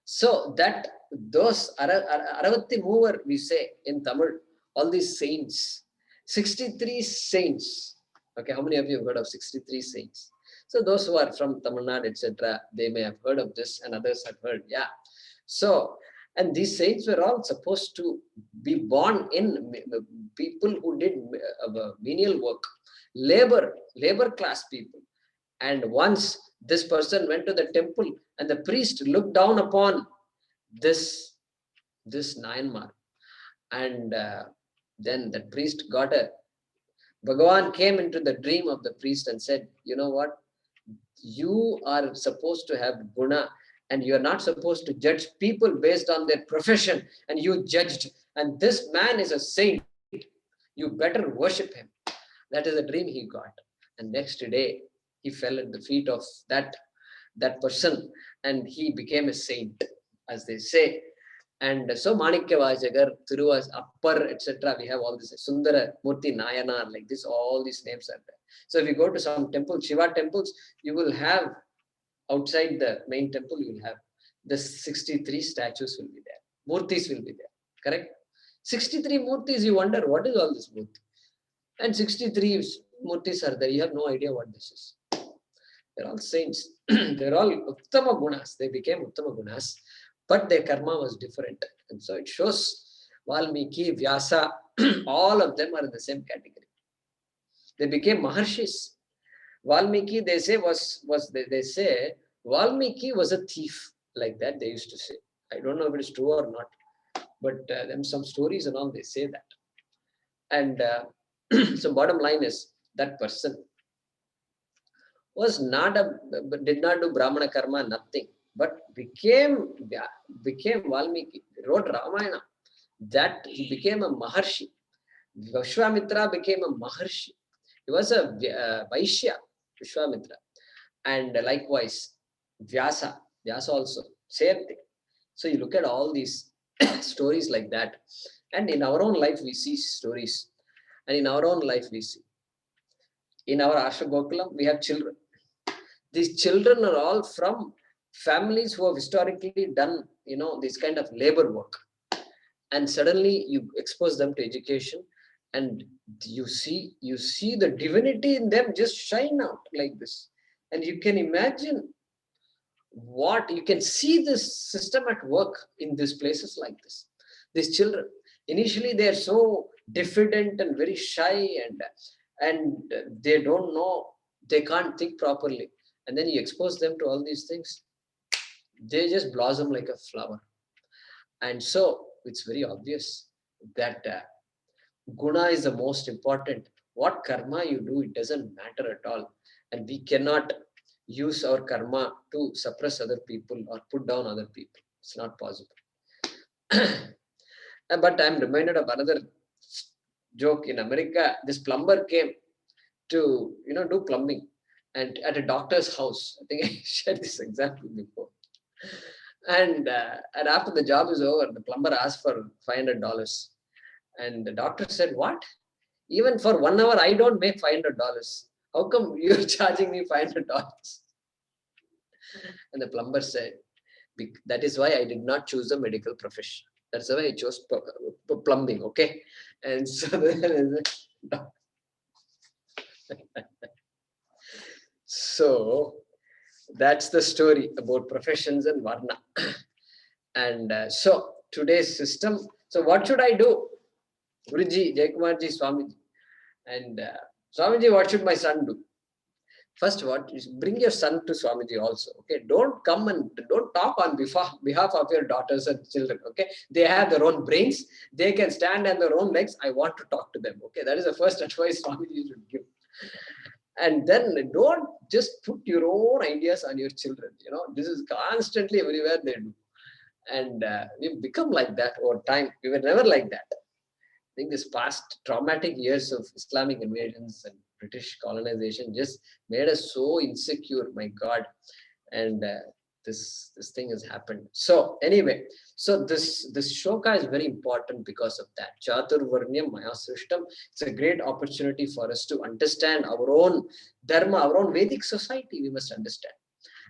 so that those Aravatti Mover, we say in Tamil, all these saints, 63 saints. Okay, how many of you have heard of 63 saints? So those who are from Tamil Nadu, etc., they may have heard of this, and others have heard. Yeah. So, and these saints were all supposed to be born in people who did menial work, labor class people. And once this person went to the temple, and the priest looked down upon this Nayanmar, and then the priest got a Bhagavan came into the dream of the priest and said, you know what? You are supposed to have guna, and you are not supposed to judge people based on their profession, and you judged, and this man is a saint. You better worship him. That is a dream he got. And next day, he fell at the feet of that person, and he became a saint, as they say. And so Manikya Vajagar, Thiruvas, Appar, etc. We have all this Sundara Murti Nayanar, like this, all these names are there. So if you go to some temple, Shiva temples, you will have outside the main temple, you will have the 63 statues will be there. Murtis will be there. Correct? 63 Murtis, you wonder what is all this Murti? And 63 Murtis are there. You have no idea what this is. They're all saints. They're all Uttama Gunas. They became Uttama Gunas, but their karma was different. And so it shows Valmiki, Vyasa, all of them are in the same category. They became Maharshis. Valmiki, they say, they say Valmiki was a thief, like that they used to say. I don't know if it is true or not, but some stories and all, they say that. And so bottom line is, that person was did not do Brahmana karma, nothing, but became Valmiki, wrote Ramayana, that he became a Maharshi. Vishwamitra became a Maharshi. He was a Vaishya, Vishwamitra. And likewise, Vyasa also, same thing. So you look at all these stories like that. And in our own life, we see stories. And in our own life, we see. In our Asha Gokulam, we have children. These children are all from families who have historically done, this kind of labor work. And suddenly you expose them to education, and you see the divinity in them just shine out like this. And you can imagine you can see this system at work in these places like this. These children, initially they are so diffident and very shy, and they don't know, they can't think properly. And then you expose them to all these things, they just blossom like a flower. And so it's very obvious that guna is the most important. What karma you do, it doesn't matter at all. And we cannot use our karma to suppress other people or put down other people. It's not possible. But I'm reminded of another joke. In America, this plumber came to do plumbing, and at a doctor's house. I think I shared this example before. And after the job is over, the plumber asked for $500, and the doctor said, "What? Even for 1 hour, I don't make $500. How come you're charging me $500?" And the plumber said, "That is why I did not choose the medical profession. That's why I chose plumbing." Okay, and so then, so that's the story about professions and varna. And so today's system. So what should I do? Guruji, Jaykumarji, Swamiji, and Swamiji, what should my son do? First, bring your son to Swamiji also. Okay, don't come and don't talk on behalf of your daughters and children. Okay, they have their own brains. They can stand on their own legs. I want to talk to them. Okay, that is the first advice Swamiji should give. And then don't just put your own ideas on your children. This is constantly everywhere they do. And we've become like that over time. We were never like that. I think this past traumatic years of Islamic invasions and British colonization just made us so insecure, my God. And this thing has happened. So anyway, so this shloka is very important because of that. Chaturvarnyam Maya Srishtam. It's a great opportunity for us to understand our own dharma, our own Vedic society. We must understand.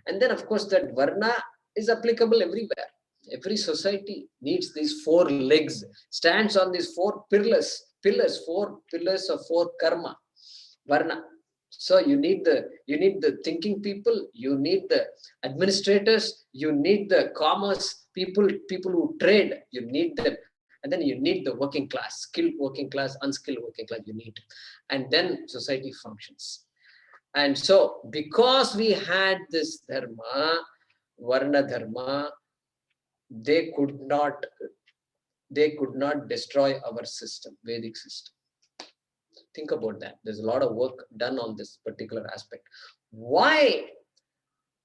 And then, of course, that varna is applicable everywhere. Every society needs these 4 legs, stands on these 4 pillars, 4 pillars of 4 karma, varna. So you need the thinking people, you need the administrators, you need the commerce people who trade, you need them. And then you need the working class, skilled working class, unskilled working class, you need. And then society functions. And so because we had this dharma, varna dharma, they could not destroy our system, Vedic system. Think about that. There's a lot of work done on this particular aspect. Why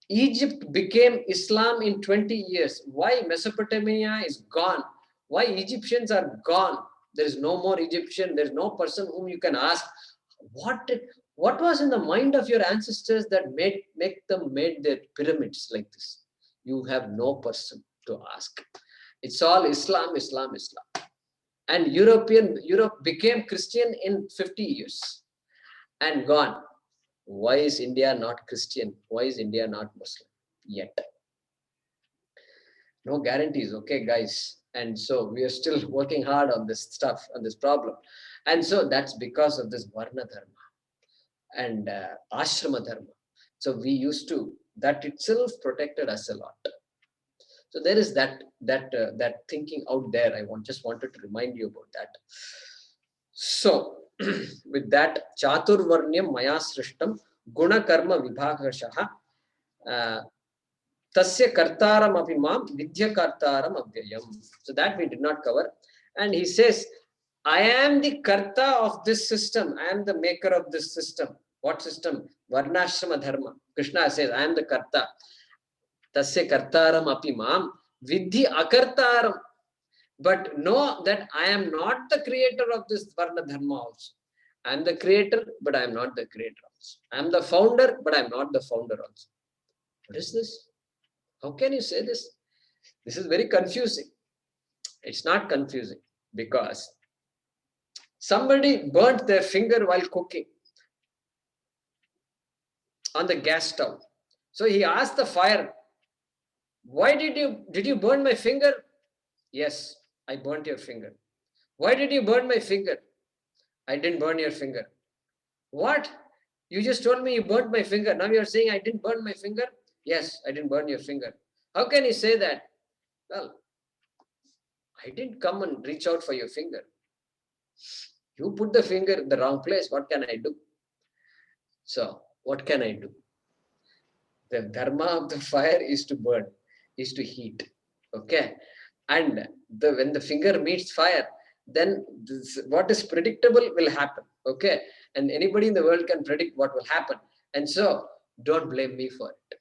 Egypt became Islam in 20 years? Why Mesopotamia is gone? Why Egyptians are gone? There is no more Egyptian. There's no person whom you can ask, what was in the mind of your ancestors that made their pyramids like this? You have no person to ask. It's all Islam, Islam, Islam. And Europe became Christian in 50 years and gone. Why is India not Christian? Why is India not Muslim yet? No guarantees, okay, guys. And so we are still working hard on this stuff, on this problem. And so that's because of this Varna Dharma and Ashrama Dharma. So we used to, that itself protected us a lot. So there is that thinking out there. I just wanted to remind you about that. So with that, Chaturvarnyam Maya Srishtam Guna Karma Vibhagashaha Tasya Kartaram Apimam Vidya Kartaram Abhyayam. So that we did not cover. And he says, I am the Karta of this system. I am the maker of this system. What system? Varnashrama Dharma. Krishna says, I am the Karta. Tasya Kartaram Apimam Vidhi Akartaram. But know that I am not the creator of this Varna Dharma also. I am the creator, but I am not the creator also. I am the founder, but I am not the founder also. What is this? How can you say this? This is very confusing. It's not confusing because somebody burnt their finger while cooking on the gas stove. So he asked the fire, why did you burn my finger? Yes, I burnt your finger. Why did you burn my finger? I didn't burn your finger. What? You just told me you burnt my finger. Now you're saying I didn't burn my finger? Yes, I didn't burn your finger. How can you say that? Well, I didn't come and reach out for your finger. You put the finger in the wrong place. What can I do? So, what can I do? The dharma of the fire is to burn, is to heat. Okay? And when the finger meets fire, then what is predictable will happen. Okay? And anybody in the world can predict what will happen. And so, don't blame me for it.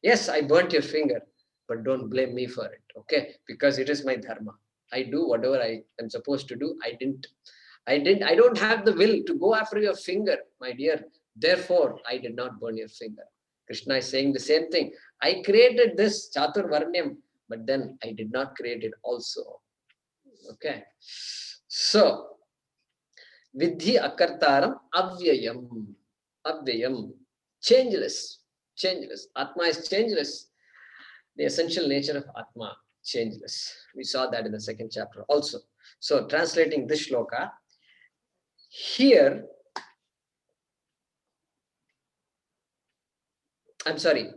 Yes, I burnt your finger, but don't blame me for it. Okay? Because it is my dharma. I do whatever I am supposed to do. I don't have the will to go after your finger, my dear. Therefore, I did not burn your finger. Krishna is saying the same thing. I created this Chaturvarnyam, but then I did not create it also. Okay. So, Vidhi Akartaram Avyayam. Avyayam. Changeless. Changeless. Atma is changeless. The essential nature of Atma, changeless. We saw that in the second chapter also. So, translating this shloka, here, I'm sorry,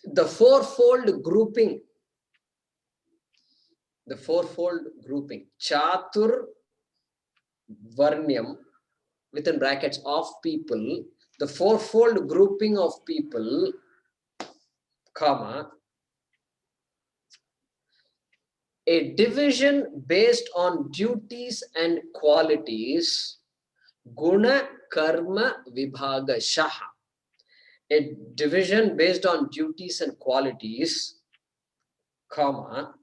the fourfold grouping, Chatur Varnyam, within brackets, of people, the fourfold grouping of people, comma, a division based on duties and qualities, Guna Karma Vibhagashaha. A division based on duties and qualities, comma,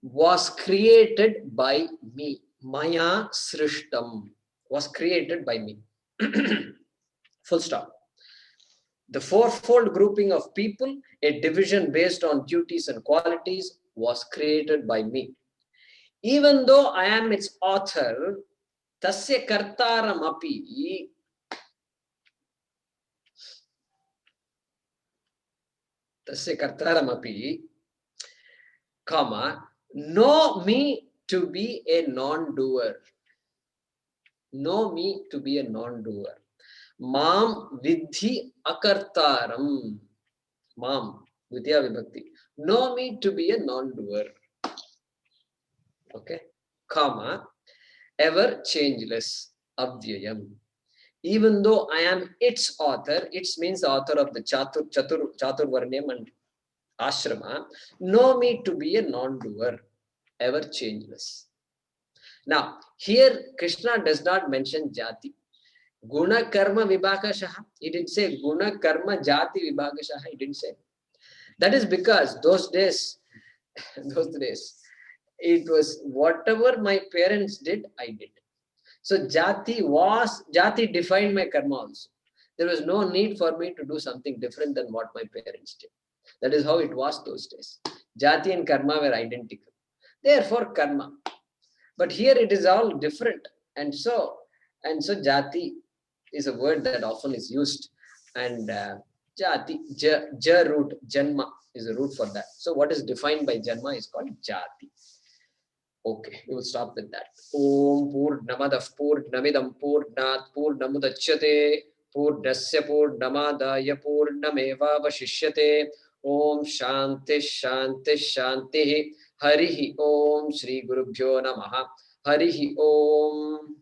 was created by me. Maya Srishtam was created by me. Full stop. The fourfold grouping of people, a division based on duties and qualities, was created by me. Even though I am its author, tasya kartaram api, comma, know me to be a non-doer. Know me to be a non-doer. Mam vidhi akartaram. Mam, vidya vibhakti. Know me to be a non-doer. Okay. Comma, ever changeless, Abhyayam. Even though I am its author, its means the author of the Chaturvarnyam and Ashrama, know me to be a non-doer, ever changeless. Now, here Krishna does not mention jati. Guna karma vibhagashaha. He didn't say guna karma jati vibhagashaha. He didn't say. That is because those days, it was whatever my parents did, I did. So jati defined my karma also. There was no need for me to do something different than what my parents did. That is how it was those days. Jati and karma were identical. Therefore, karma. But here it is all different. And so jati is a word that often is used. And jati, ja root, janma is a root for that. So what is defined by janma is called jati. Okay, we will stop with that. Om Purnamadav Purnamidam Purnat Purnamudachyate Purnasya Purnamadaya Purnameva Vashishyate. Om Shanti Shanti Shanti. Harihi Om Shri Gurubhyo Namaha. Harihi Om.